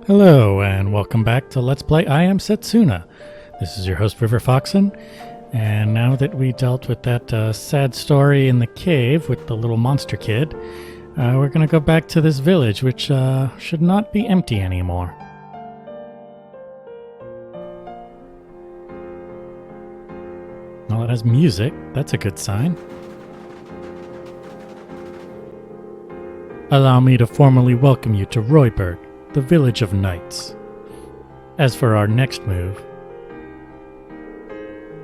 Hello, and welcome back to Let's Play I Am Setsuna. This is your host, River Foxen, and now that we dealt with that sad story in the cave with the little monster kid, we're going to go back to this village, which should not be empty anymore. Well, it has music. That's a good sign. Allow me to formally welcome you to Royburg, the village of knights. As for our next move...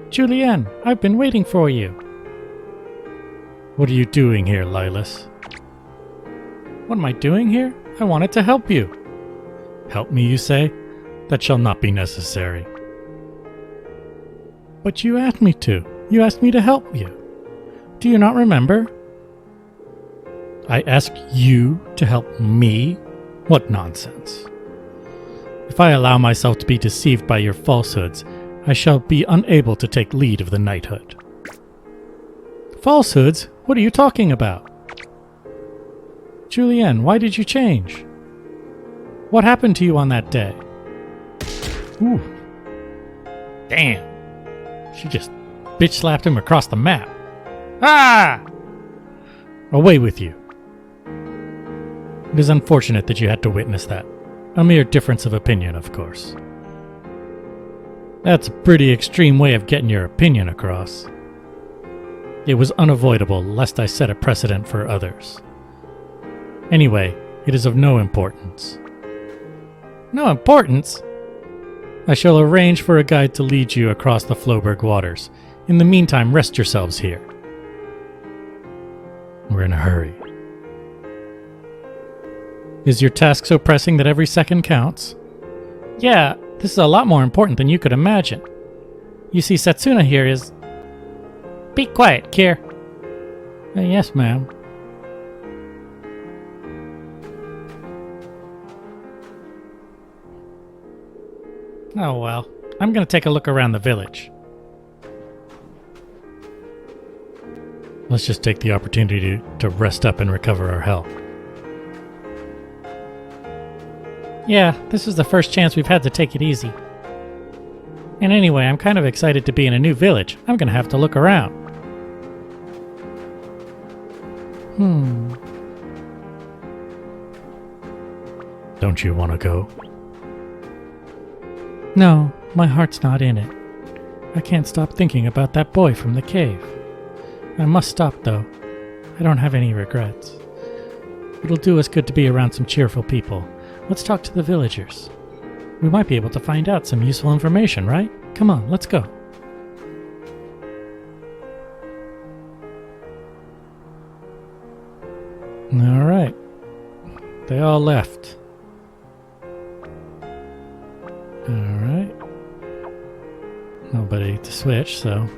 Julienne, I've been waiting for you. What are you doing here, Lilas? What am I doing here? I wanted to help you. Help me, you say? That shall not be necessary. But you asked me to. You asked me to help you. Do you not remember? I asked you to help me? What nonsense. If I allow myself to be deceived by your falsehoods, I shall be unable to take lead of the knighthood. Falsehoods? What are you talking about? Julienne, why did you change? What happened to you on that day? Ooh. Damn. She just bitch slapped him across the map. Ah! Away with you. It is unfortunate that you had to witness that. A mere difference of opinion, of course. That's a pretty extreme way of getting your opinion across. It was unavoidable, lest I set a precedent for others. Anyway, it is of no importance. No importance? I shall arrange for a guide to lead you across the Floberg waters. In the meantime, rest yourselves here. We're in a hurry. Is your task so pressing that every second counts? Yeah, this is a lot more important than you could imagine. You see, Setsuna here is... Be quiet, Kier. Yes, ma'am. Oh well, I'm gonna take a look around the village. Let's just take the opportunity to rest up and recover our health. Yeah, this is the first chance we've had to take it easy. And anyway, I'm kind of excited to be in a new village. I'm gonna have to look around. Don't you want to go? No, my heart's not in it. I can't stop thinking about that boy from the cave. I must stop, though. I don't have any regrets. It'll do us good to be around some cheerful people. Let's talk to the villagers. We might be able to find out some useful information, right? Come on, let's go. All right. They all left. Alright. Nobody to switch, so...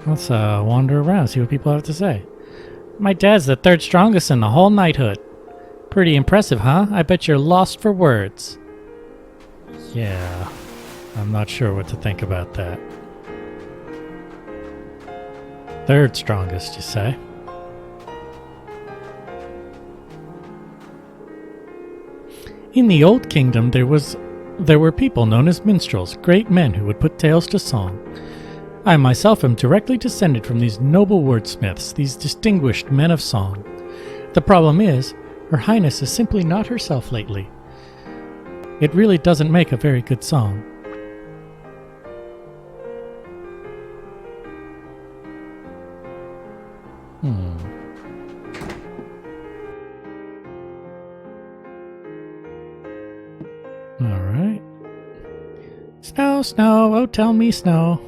Let's wander around, see what people have to say. My dad's the third strongest in the whole knighthood. Pretty impressive, huh? I bet you're lost for words. Yeah, I'm not sure what to think about that. Third strongest, you say? In the Old Kingdom, there were people known as minstrels, great men who would put tales to song. I myself am directly descended from these noble wordsmiths, these distinguished men of song. The problem is, Her Highness is simply not herself lately. It really doesn't make a very good song. Alright. Snow, snow, oh tell me snow.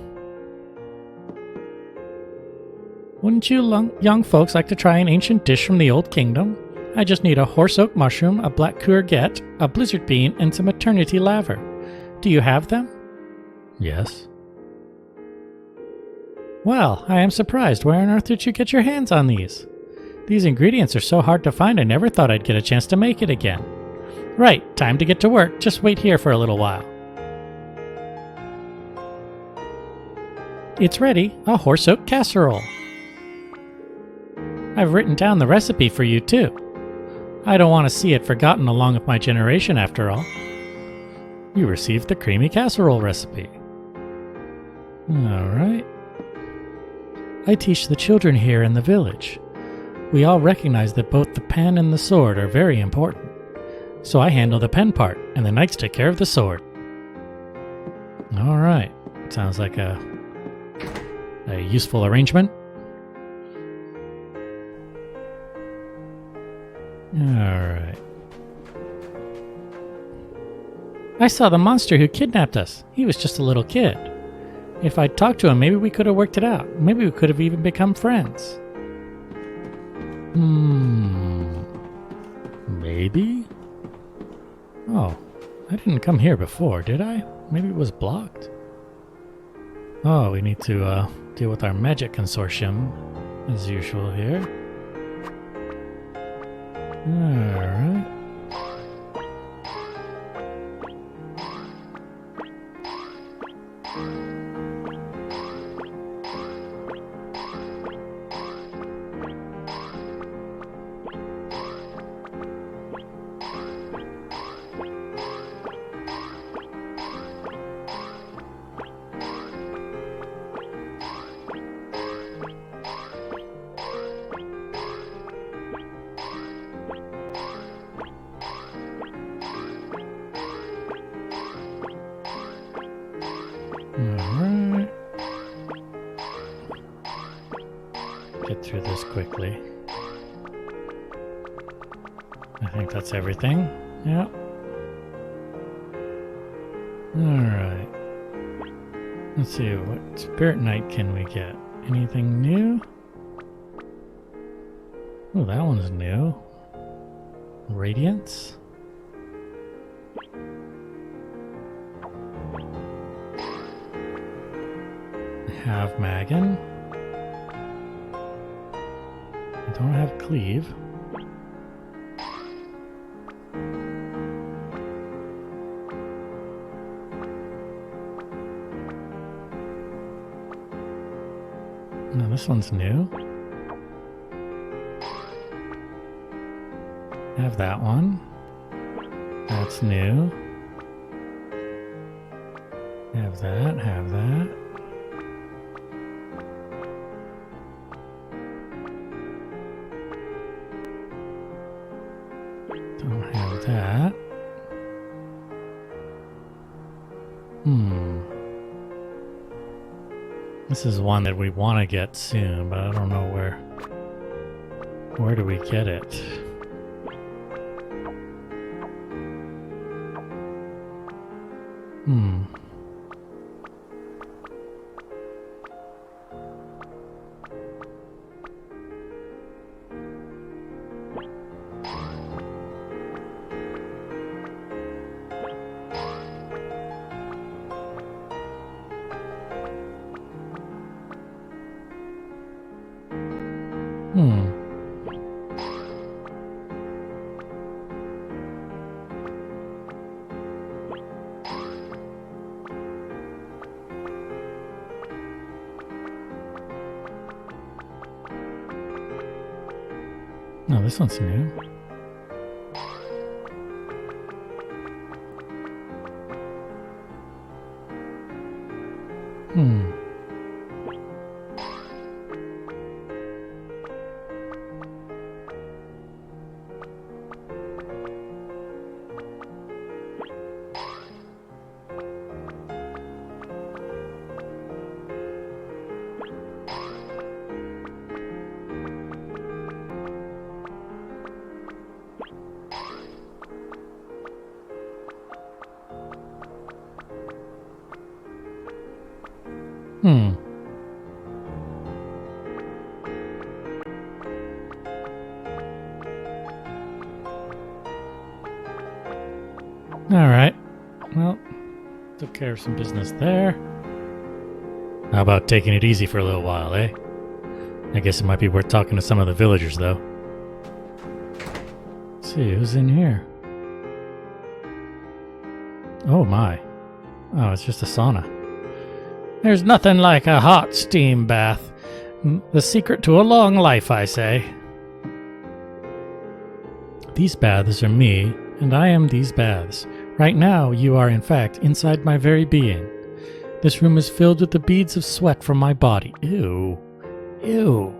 Wouldn't you young folks like to try an ancient dish from the Old Kingdom? I just need a horse oak mushroom, a black courgette, a blizzard bean, and some eternity laver. Do you have them? Yes. Well, I am surprised. Where on earth did you get your hands on these? These ingredients are so hard to find I never thought I'd get a chance to make it again. Right, time to get to work. Just wait here for a little while. It's ready, a horse oak casserole. I've written down the recipe for you too. I don't want to see it forgotten along with my generation, after all. You received the creamy casserole recipe. All right. I teach the children here in the village. We all recognize that both the pen and the sword are very important. So I handle the pen part, and the knights take care of the sword. All right. Sounds like a useful arrangement. Alright. I saw the monster who kidnapped us. He was just a little kid. If I'd talked to him, maybe we could have worked it out. Maybe we could have even become friends. Maybe? Oh, I didn't come here before, did I? Maybe it was blocked. Oh, we need to deal with our magic consortium, as usual here. Alright. Alright. Get through this quickly. I think that's everything. Yep. Alright. Let's see, what Spirit Knight can we get? Anything new? Oh, that one's new. Radiance? Have Magan. I don't have Cleave. No, this one's new. Have that one. That's new. Have that, have that. Don't have that. This is one that we want to get soon, but I don't know where. Where do we get it? No, this one's new. Alright. Well, took care of some business there. How about taking it easy for a little while, eh? I guess it might be worth talking to some of the villagers, though. Let's see, who's in here? Oh my. Oh, it's just a sauna. There's nothing like a hot steam bath. The secret to a long life, I say. These baths are me, and I am these baths. Right now, you are in fact inside my very being. This room is filled with the beads of sweat from my body. Ew. Ew.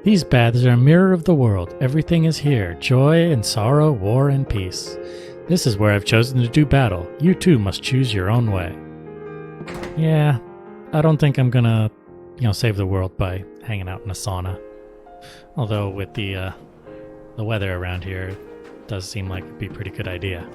These baths are a mirror of the world. Everything is here. Joy and sorrow, war and peace. This is where I've chosen to do battle. You too must choose your own way. Yeah, I don't think I'm gonna, save the world by hanging out in a sauna. Although with the weather around here, it does seem like it'd be a pretty good idea.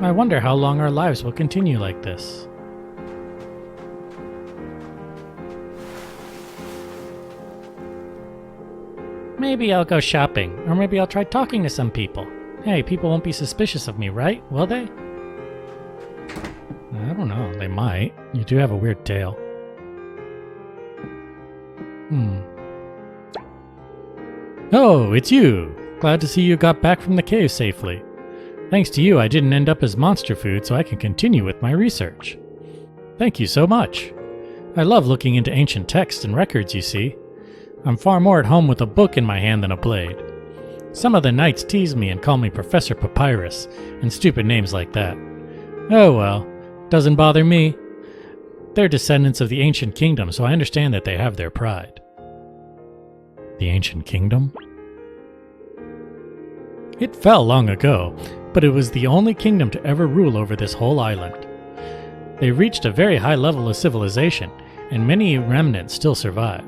I wonder how long our lives will continue like this. Maybe I'll go shopping, or maybe I'll try talking to some people. Hey, people won't be suspicious of me, right? Will they? I don't know, they might. You do have a weird tail. Oh, it's you! Glad to see you got back from the cave safely. Thanks to you, I didn't end up as monster food, so I can continue with my research. Thank you so much. I love looking into ancient texts and records, you see. I'm far more at home with a book in my hand than a blade. Some of the knights tease me and call me Professor Papyrus, and stupid names like that. Oh well, doesn't bother me. They're descendants of the ancient kingdom, so I understand that they have their pride. The ancient kingdom? It fell long ago, but it was the only kingdom to ever rule over this whole island. They reached a very high level of civilization, and many remnants still survive.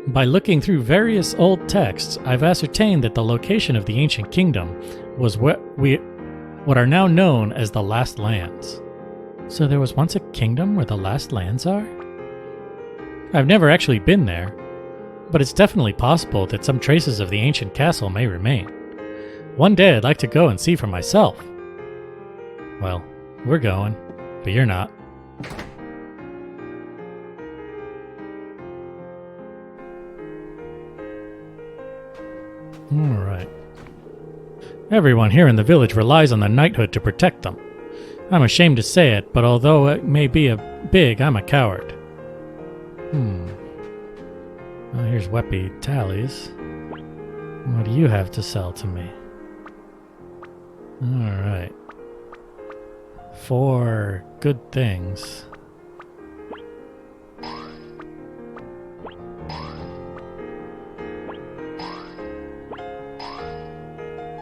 By looking through various old texts, I've ascertained that the location of the ancient kingdom was what are now known as the Last Lands. So there was once a kingdom where the Last Lands are? I've never actually been there, but it's definitely possible that some traces of the ancient castle may remain. One day I'd like to go and see for myself. Well, we're going, but you're not. Alright. Everyone here in the village relies on the knighthood to protect them. I'm ashamed to say it, but although it may be big, I'm a coward. Well, here's Weppy Tallies. What do you have to sell to me? Alright. 4 good things.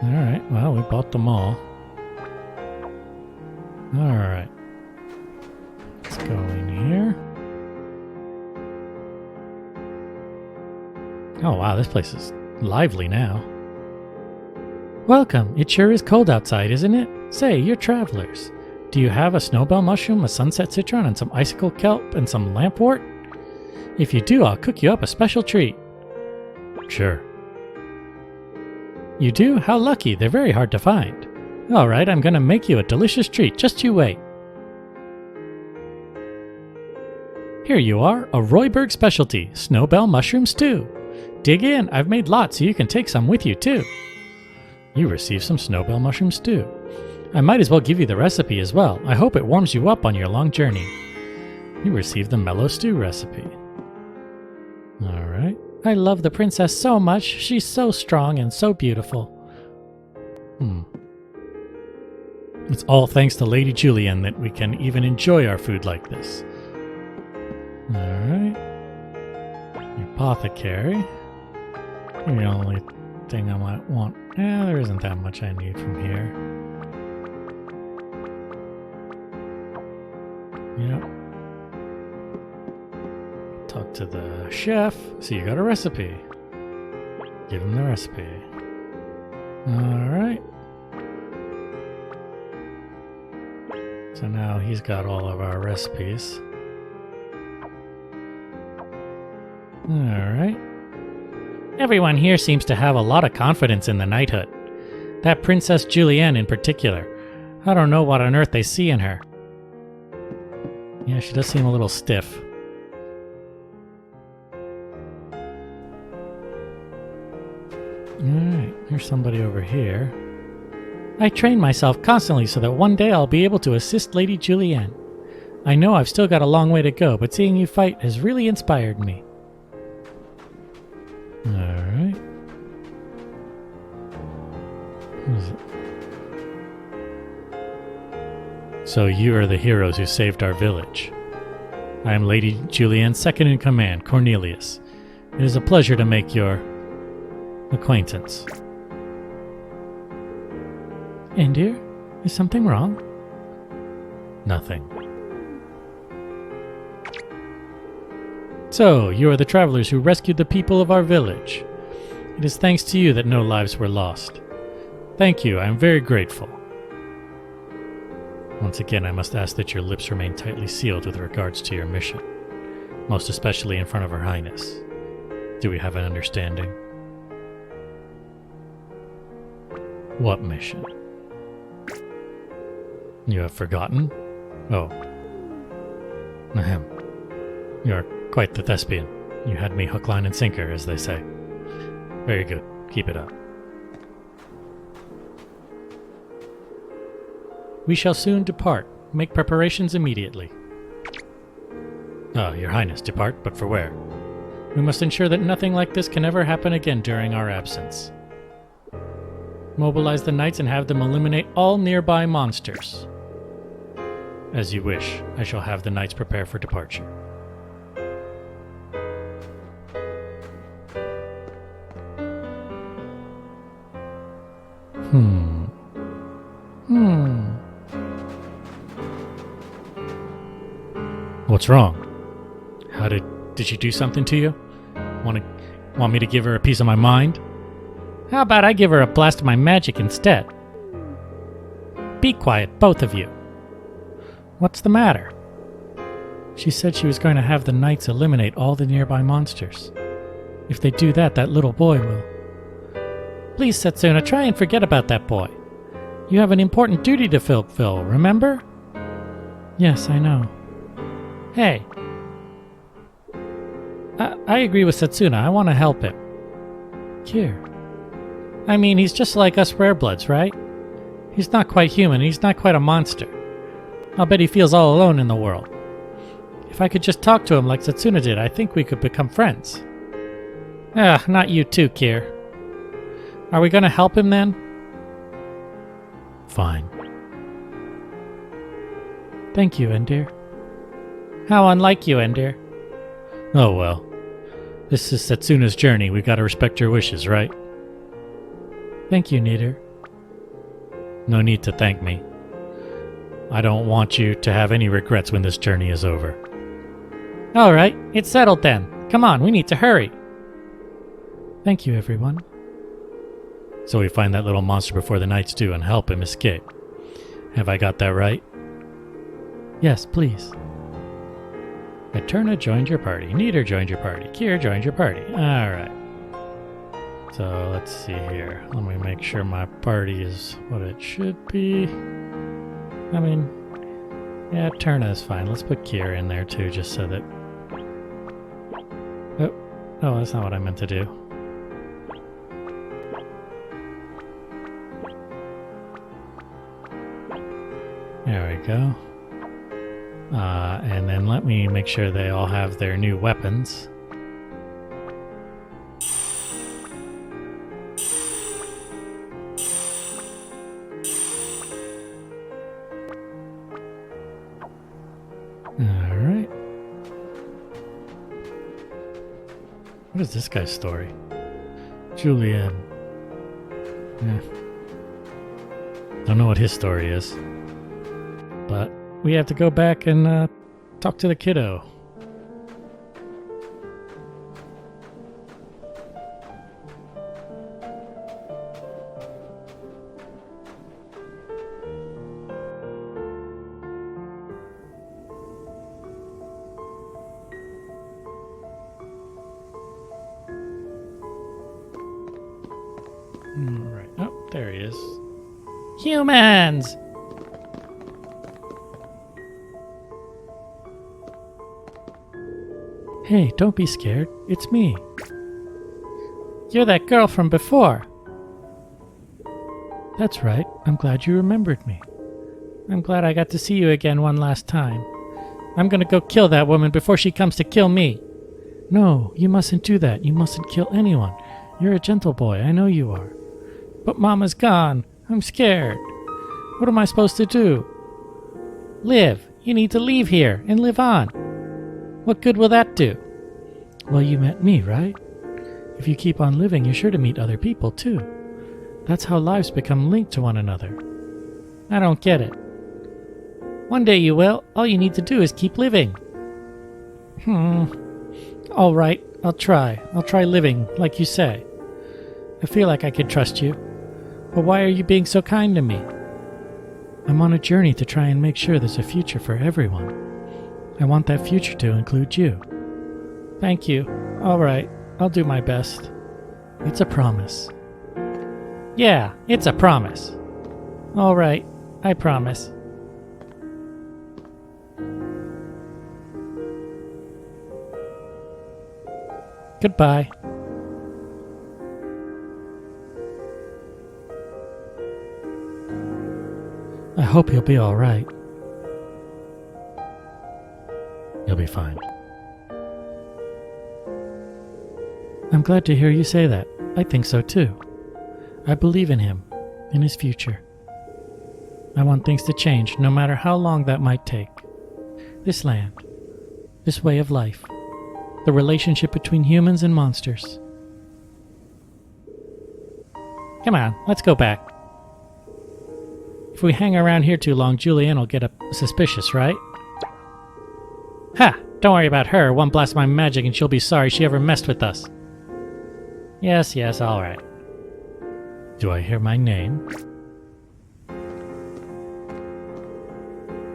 Alright, well, we bought them all. Alright. Let's go in here. Oh wow, this place is lively now. Welcome. It sure is cold outside, isn't it? Say, you're travelers. Do you have a snowbell mushroom, a sunset citron, and some icicle kelp, and some lampwort? If you do, I'll cook you up a special treat. Sure. You do? How lucky. They're very hard to find. Alright, I'm gonna make you a delicious treat. Just you wait. Here you are, a Royberg specialty, snowbell mushroom stew. Dig in. I've made lots so you can take some with you too. You received some snowbell mushroom stew. I might as well give you the recipe as well. I hope it warms you up on your long journey. You received the mellow stew recipe. Alright. I love the princess so much. She's so strong and so beautiful. It's all thanks to Lady Julienne that we can even enjoy our food like this. Alright. The apothecary. The only thing I might want. There isn't that much I need from here. Yep. Talk to the chef. So you got a recipe. Give him the recipe. Alright. So now he's got all of our recipes. Alright. Everyone here seems to have a lot of confidence in the knighthood. That Princess Julienne in particular. I don't know what on earth they see in her. Yeah, she does seem a little stiff. Alright, here's somebody over here. I train myself constantly so that one day I'll be able to assist Lady Julienne. I know I've still got a long way to go, but seeing you fight has really inspired me. Alright. So you are the heroes who saved our village. I am Lady Julienne's second in command, Cornelius. It is a pleasure to make your acquaintance. Indir, is something wrong? Nothing. So, you are the travelers who rescued the people of our village. It is thanks to you that no lives were lost. Thank you, I am very grateful. Once again, I must ask that your lips remain tightly sealed with regards to your mission, most especially in front of Her Highness. Do we have an understanding? What mission? You have forgotten? Oh. Ahem. You are quite the thespian. You had me hook, line, and sinker, as they say. Very good. Keep it up. We shall soon depart. Make preparations immediately. Ah, Your Highness, depart, but for where? We must ensure that nothing like this can ever happen again during our absence. Mobilize the knights and have them eliminate all nearby monsters. As you wish. I shall have the knights prepare for departure. What's wrong? How did she do something to you? Want me to give her a piece of my mind? How about I give her a blast of my magic instead? Be quiet, both of you. What's the matter? She said she was going to have the knights eliminate all the nearby monsters. If they do that, that little boy will. Please, Setsuna, try and forget about that boy. You have an important duty to fulfill, remember? Yes, I know. Hey. I agree with Setsuna. I want to help him. Kier. I mean, he's just like us rarebloods, right? He's not quite human. He's not quite a monster. I'll bet he feels all alone in the world. If I could just talk to him like Setsuna did, I think we could become friends. Ah, not you too, Kier. Are we going to help him then? Fine. Thank you, Indir. How unlike you, Indir. Oh well. This is Setsuna's journey. We've got to respect her wishes, right? Thank you, Nidir. No need to thank me. I don't want you to have any regrets when this journey is over. Alright, it's settled then. Come on, we need to hurry. Thank you, everyone. So we find that little monster before the knights do and help him escape. Have I got that right? Yes, please. Eterna joined your party. Nidir joined your party. Kier joined your party. Alright. So let's see here. Let me make sure my party is what it should be. I mean, yeah, Eterna is fine. Let's put Kier in there too, just so that... Oh, that's not what I meant to do. There we go. And then let me make sure they all have their new weapons. Alright. What is this guy's story? Julienne. Don't know what his story is. But we have to go back and talk to the kiddo. Right. Oh, there he is. Humans! Hey, don't be scared. It's me. You're that girl from before. That's right. I'm glad you remembered me. I'm glad I got to see you again one last time. I'm gonna go kill that woman before she comes to kill me. No, you mustn't do that. You mustn't kill anyone. You're a gentle boy. I know you are. But Mama's gone. I'm scared. What am I supposed to do? Live. You need to leave here and live on. What good will that do? Well, you met me, right? If you keep on living, you're sure to meet other people, too. That's how lives become linked to one another. I don't get it. One day you will. All you need to do is keep living. All right, I'll try. I'll try living, like you say. I feel like I could trust you. But why are you being so kind to me? I'm on a journey to try and make sure there's a future for everyone. I want that future to include you. Thank you. All right, I'll do my best. It's a promise. Yeah, it's a promise. All right, I promise. Goodbye. I hope you'll be all right. You'll be fine. I'm glad to hear you say that. I think so too. I believe in him, in his future. I want things to change, no matter how long that might take. This land, this way of life, the relationship between humans and monsters. Come on, let's go back. If we hang around here too long, Julianne will get suspicious, right? Ha! Don't worry about her. One blast of my magic and she'll be sorry she ever messed with us. Yes, all right. Do I hear my name?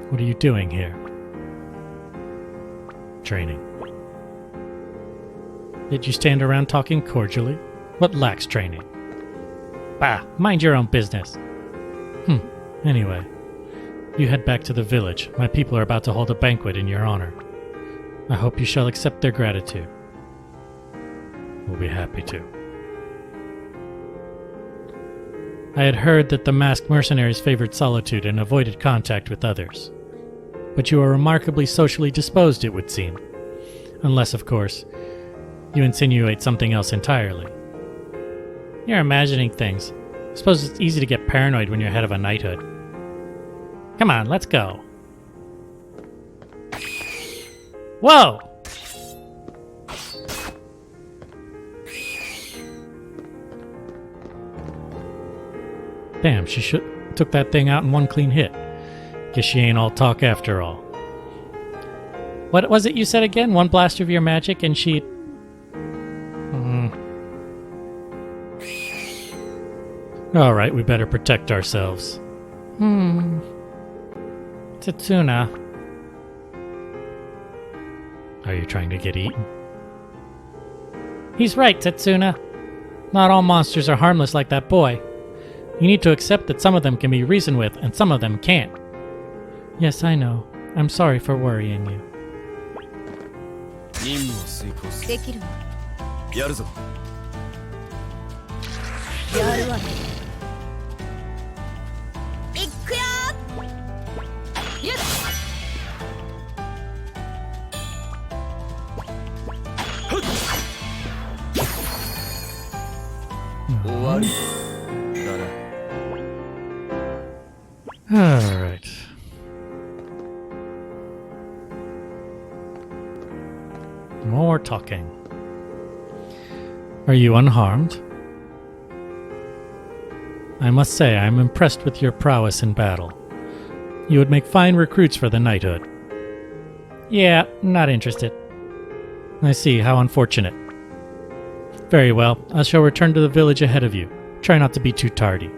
What are you doing here? Training. Did you stand around talking cordially? What lacks training? Bah, mind your own business. Anyway, you head back to the village. My people are about to hold a banquet in your honor. I hope you shall accept their gratitude. We'll be happy to. I had heard that the masked mercenaries favored solitude and avoided contact with others. But you are remarkably socially disposed, it would seem. Unless, of course, you insinuate something else entirely. You're imagining things. I suppose it's easy to get paranoid when you're head of a knighthood. Come on, let's go. Whoa! Damn, she took that thing out in one clean hit. Guess she ain't all talk after all. What was it you said again? One blast of your magic and she'd... Alright, we better protect ourselves. Setsuna. Are you trying to get eaten? He's right, Setsuna. Not all monsters are harmless like that boy. You need to accept that some of them can be reasoned with and some of them can't. Yes, I know. I'm sorry for worrying you. Alright. More talking. Are you unharmed? I must say I am impressed with your prowess in battle. You would make fine recruits for the knighthood. Yeah, not interested. I see, how unfortunate. Very well, I shall return to the village ahead of you. Try not to be too tardy.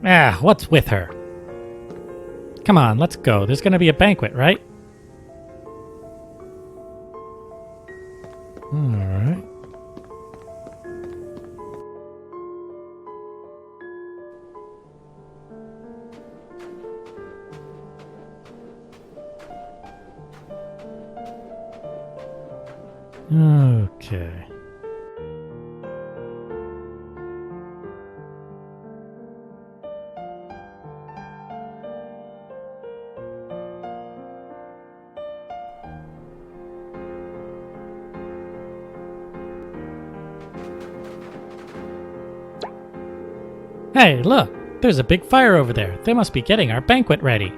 Ah, what's with her? Come on, let's go. There's gonna be a banquet, right? Alright. Okay. Hey, look! There's a big fire over there. They must be getting our banquet ready.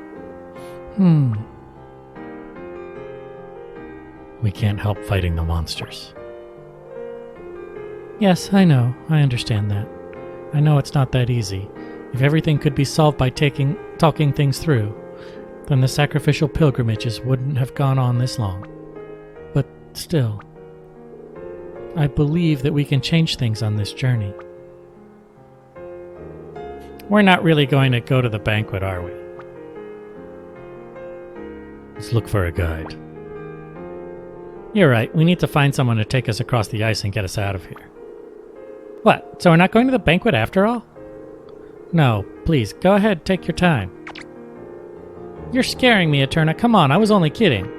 We can't help fighting the monsters. Yes, I know. I understand that. I know it's not that easy. If everything could be solved by talking things through, then the sacrificial pilgrimages wouldn't have gone on this long. But still, I believe that we can change things on this journey. We're not really going to go to the banquet, are we? Let's look for a guide. You're right. We need to find someone to take us across the ice and get us out of here. What? So we're not going to the banquet after all? No, please, go ahead, take your time. You're scaring me, Eterna. Come on, I was only kidding.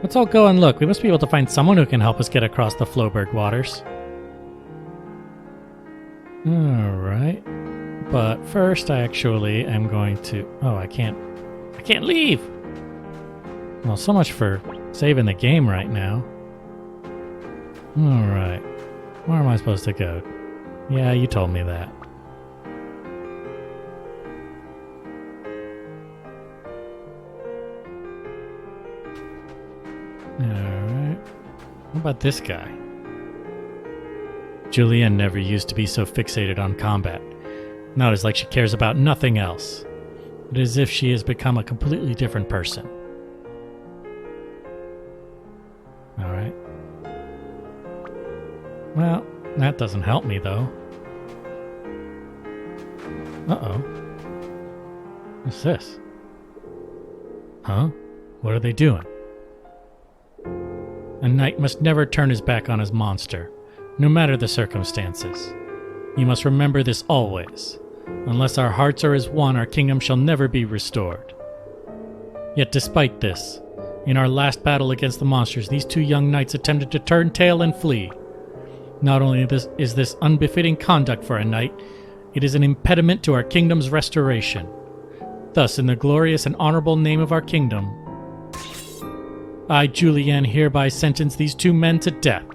Let's all go and look. We must be able to find someone who can help us get across the Floberg waters. Alright. But first, I actually am going to... Oh, I can't leave! Well, so much for saving the game right now. Alright. Where am I supposed to go? Yeah, you told me that. Alright. What about this guy? Julienne never used to be so fixated on combat. Now it's like she cares about nothing else. It is as if she has become a completely different person. Alright. Well, that doesn't help me, though. Uh-oh. What's this? Huh? What are they doing? A knight must never turn his back on his monster, no matter the circumstances. You must remember this always. Unless our hearts are as one, our kingdom shall never be restored. Yet despite this, in our last battle against the monsters, these two young knights attempted to turn tail and flee. Not only is this unbefitting conduct for a knight, it is an impediment to our kingdom's restoration. Thus, in the glorious and honorable name of our kingdom, I, Julienne, hereby sentence these two men to death.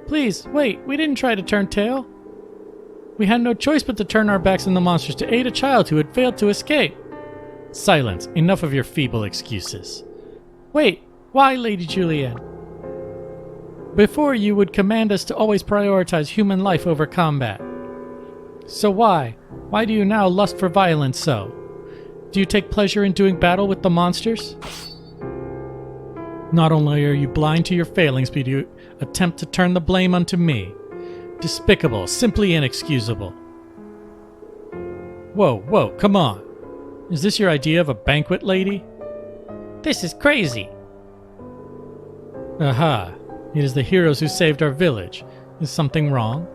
Please, wait, we didn't try to turn tail. We had no choice but to turn our backs on the monsters to aid a child who had failed to escape. Silence, enough of your feeble excuses. Wait, why, Lady Julienne? Before you would command us to always prioritize human life over combat. So why? Why do you now lust for violence so? Do you take pleasure in doing battle with the monsters? Not only are you blind to your failings, but you attempt to turn the blame unto me. Despicable, simply inexcusable. Whoa, come on. Is this your idea of a banquet, lady? This is crazy. Aha, it is the heroes who saved our village. Is something wrong?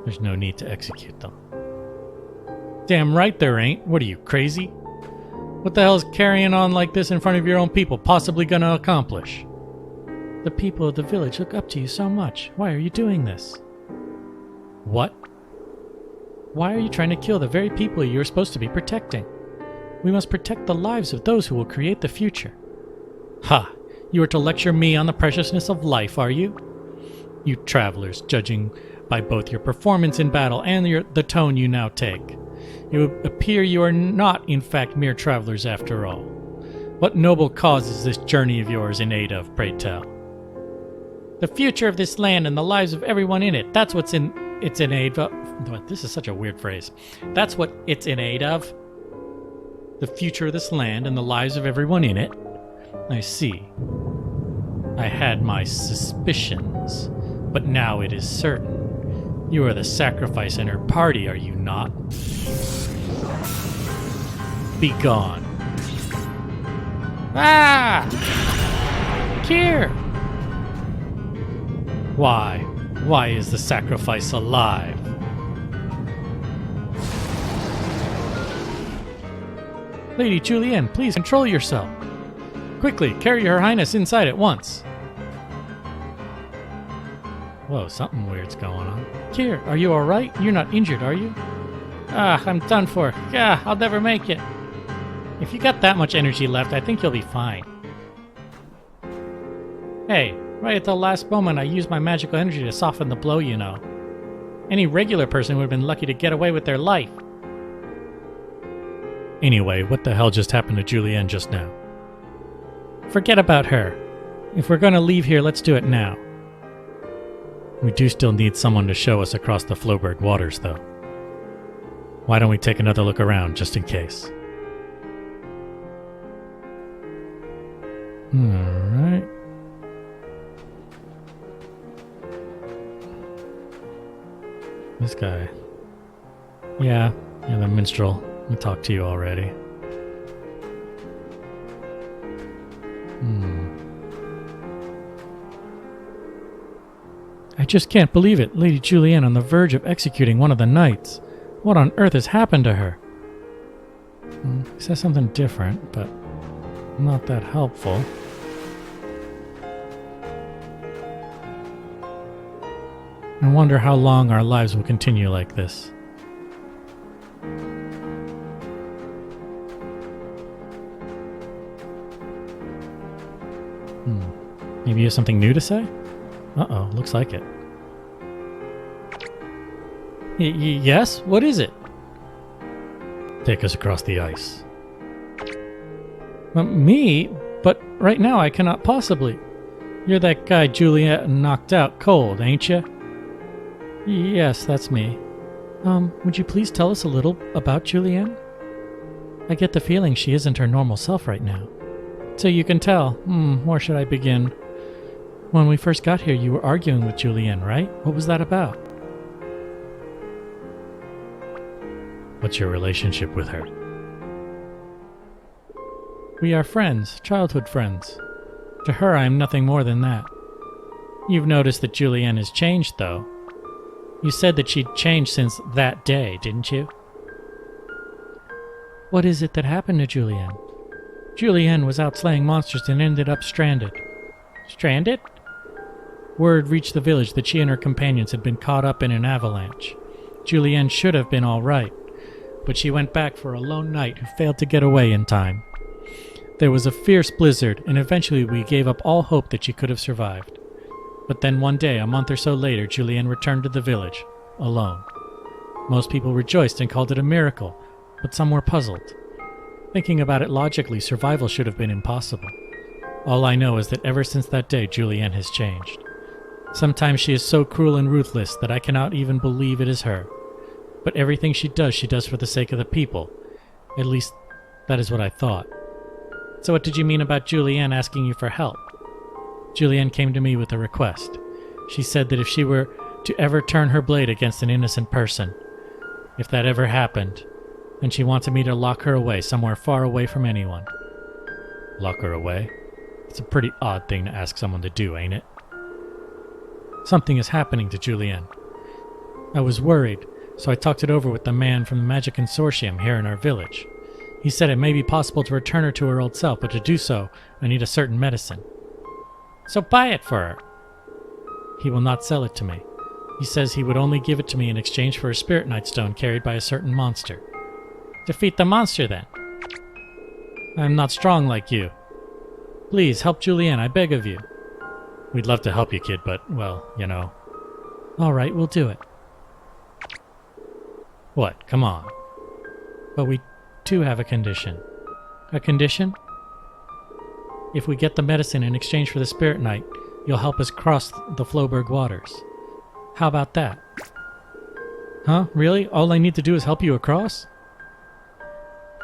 There's no need to execute them. Damn right there ain't. What are you, crazy? What the hell is carrying on like this in front of your own people possibly gonna accomplish? The people of the village look up to you so much. Why are you doing this? What? Why are you trying to kill the very people you are supposed to be protecting? We must protect the lives of those who will create the future. Ha! You are to lecture me on the preciousness of life, are you? You travelers, judging by both your performance in battle and the tone you now take, it would appear you are not, in fact, mere travelers after all. What noble cause is this journey of yours in aid of, pray tell? The future of this land and the lives of everyone in it. That's what's it's in aid of. This is such a weird phrase. That's what it's in aid of. The future of this land and the lives of everyone in it. I see. I had my suspicions, but now it is certain. You are the sacrifice in her party, are you not? Be gone. Ah! Kier! Why? Why is the sacrifice alive? Lady Julienne, please control yourself. Quickly, carry Her Highness inside at once. Whoa, something weird's going on. Kier, are you alright? You're not injured, are you? Ah, I'm done for. Yeah, I'll never make it. If you got that much energy left, I think you'll be fine. Hey, right at the last moment I used my magical energy to soften the blow, you know. Any regular person would have been lucky to get away with their life. Anyway, what the hell just happened to Julienne just now? Forget about her. If we're gonna leave here, let's do it now. We do still need someone to show us across the Floberg waters, though. Why don't we take another look around, just in case? Alright. This guy. Yeah, the minstrel. We talked to you already. I just can't believe it. Lady Julienne on the verge of executing one of the knights. What on earth has happened to her? He says something different, but not that helpful. I wonder how long our lives will continue like this. Maybe you have something new to say? Uh-oh, looks like it. Yes? What is it? Take us across the ice. Me? But right now I cannot possibly. You're that guy Juliet knocked out cold, ain't you? Yes, that's me. Would you please tell us a little about Julienne? I get the feeling she isn't her normal self right now. So you can tell. Where should I begin? When we first got here, you were arguing with Julienne, right? What was that about? What's your relationship with her? We are friends, childhood friends. To her, I am nothing more than that. You've noticed that Julienne has changed, though. You said that she'd changed since that day, didn't you? What is it that happened to Julienne? Julienne was out slaying monsters and ended up stranded. Stranded? Word reached the village that she and her companions had been caught up in an avalanche. Julienne should have been all right, but she went back for a lone knight who failed to get away in time. There was a fierce blizzard, and eventually we gave up all hope that she could have survived. But then one day, a month or so later, Julienne returned to the village, alone. Most people rejoiced and called it a miracle, but some were puzzled. Thinking about it logically, survival should have been impossible. All I know is that ever since that day, Julienne has changed. Sometimes she is so cruel and ruthless that I cannot even believe it is her. But everything she does for the sake of the people. At least, that is what I thought. So what did you mean about Julienne asking you for help? Julienne came to me with a request. She said that if she were to ever turn her blade against an innocent person, if that ever happened, then she wanted me to lock her away somewhere far away from anyone. Lock her away? It's a pretty odd thing to ask someone to do, ain't it? Something is happening to Julienne. I was worried, so I talked it over with the man from the Magic Consortium here in our village. He said it may be possible to return her to her old self, but to do so, I need a certain medicine. So buy it for her. He will not sell it to me. He says he would only give it to me in exchange for a Spirit Knight stone carried by a certain monster. Defeat the monster, then. I am not strong like you. Please, help Julienne, I beg of you. We'd love to help you, kid, but, well, you know. All right, we'll do it. What? Come on. But we do have a condition. A condition? If we get the medicine in exchange for the Spirit Knight, you'll help us cross the Floberg waters. How about that? Huh? Really? All I need to do is help you across?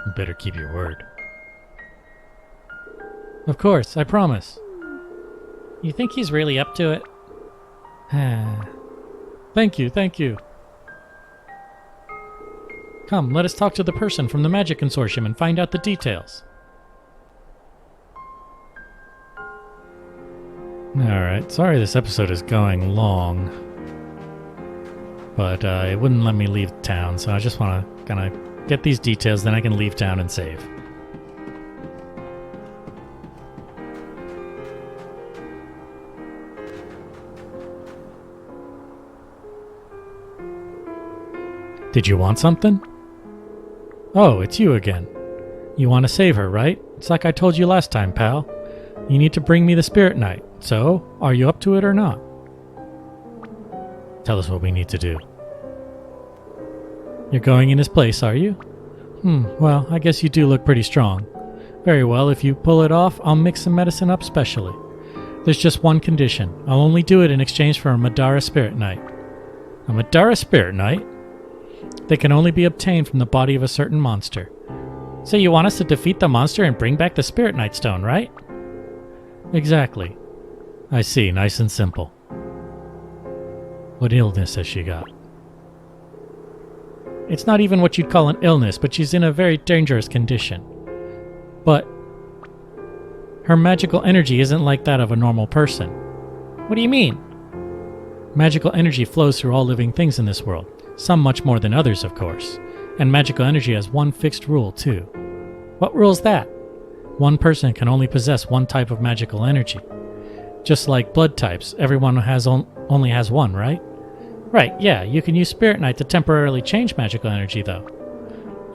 You better keep your word. Of course, I promise. You think he's really up to it? Thank you. Come, let us talk to the person from the Magic Consortium and find out the details. Alright, sorry this episode is going long. But it wouldn't let me leave town, so I just want to kind of get these details, then I can leave town and save. Did you want something? Oh, it's you again. You want to save her, right? It's like I told you last time, pal. You need to bring me the Spirit Knight. So, are you up to it or not? Tell us what we need to do. You're going in his place, are you? Well, I guess you do look pretty strong. Very well, if you pull it off, I'll mix some medicine up specially. There's just one condition. I'll only do it in exchange for a Madara Spirit Knight. A Madara Spirit Knight? They can only be obtained from the body of a certain monster. So you want us to defeat the monster and bring back the Spirit Knight Stone, right? Exactly. I see, nice and simple. What illness has she got? It's not even what you'd call an illness, but she's in a very dangerous condition. But her magical energy isn't like that of a normal person. What do you mean? Magical energy flows through all living things in this world, some much more than others, of course. And magical energy has one fixed rule, too. What rule's that? One person can only possess one type of magical energy. Just like blood types, everyone only has one, right? Right, yeah, you can use Spirit Knight to temporarily change magical energy, though.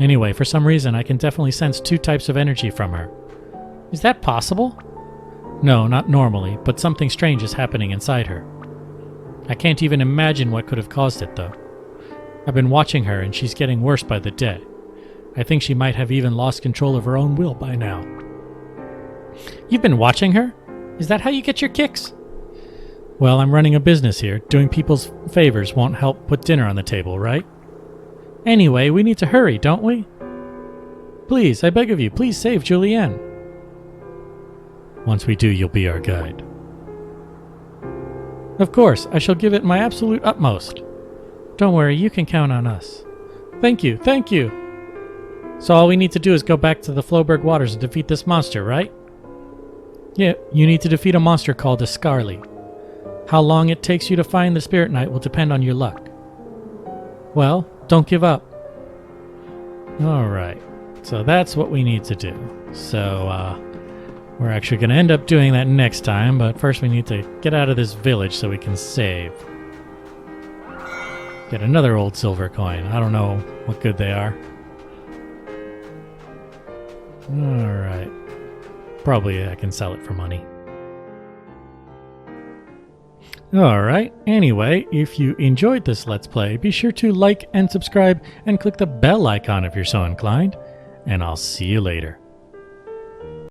Anyway, for some reason, I can definitely sense 2 types of energy from her. Is that possible? No, not normally, but something strange is happening inside her. I can't even imagine what could have caused it, though. I've been watching her, and she's getting worse by the day. I think she might have even lost control of her own will by now. You've been watching her? Is that how you get your kicks? Well, I'm running a business here. Doing people's favors won't help put dinner on the table, right? Anyway, we need to hurry, don't we? Please, I beg of you, please save Julienne. Once we do, you'll be our guide. Of course, I shall give it my absolute utmost. Don't worry, you can count on us. Thank you, thank you! So all we need to do is go back to the Floberg Waters and defeat this monster, right? Yeah, you need to defeat a monster called a Scarly. How long it takes you to find the Spirit Knight will depend on your luck. Well, don't give up. Alright, so that's what we need to do. So, we're actually going to end up doing that next time, but first we need to get out of this village so we can save. Get another old silver coin. I don't know what good they are. Alright. Probably I can sell it for money. Alright, anyway, if you enjoyed this Let's Play, be sure to like and subscribe and click the bell icon if you're so inclined, and I'll see you later.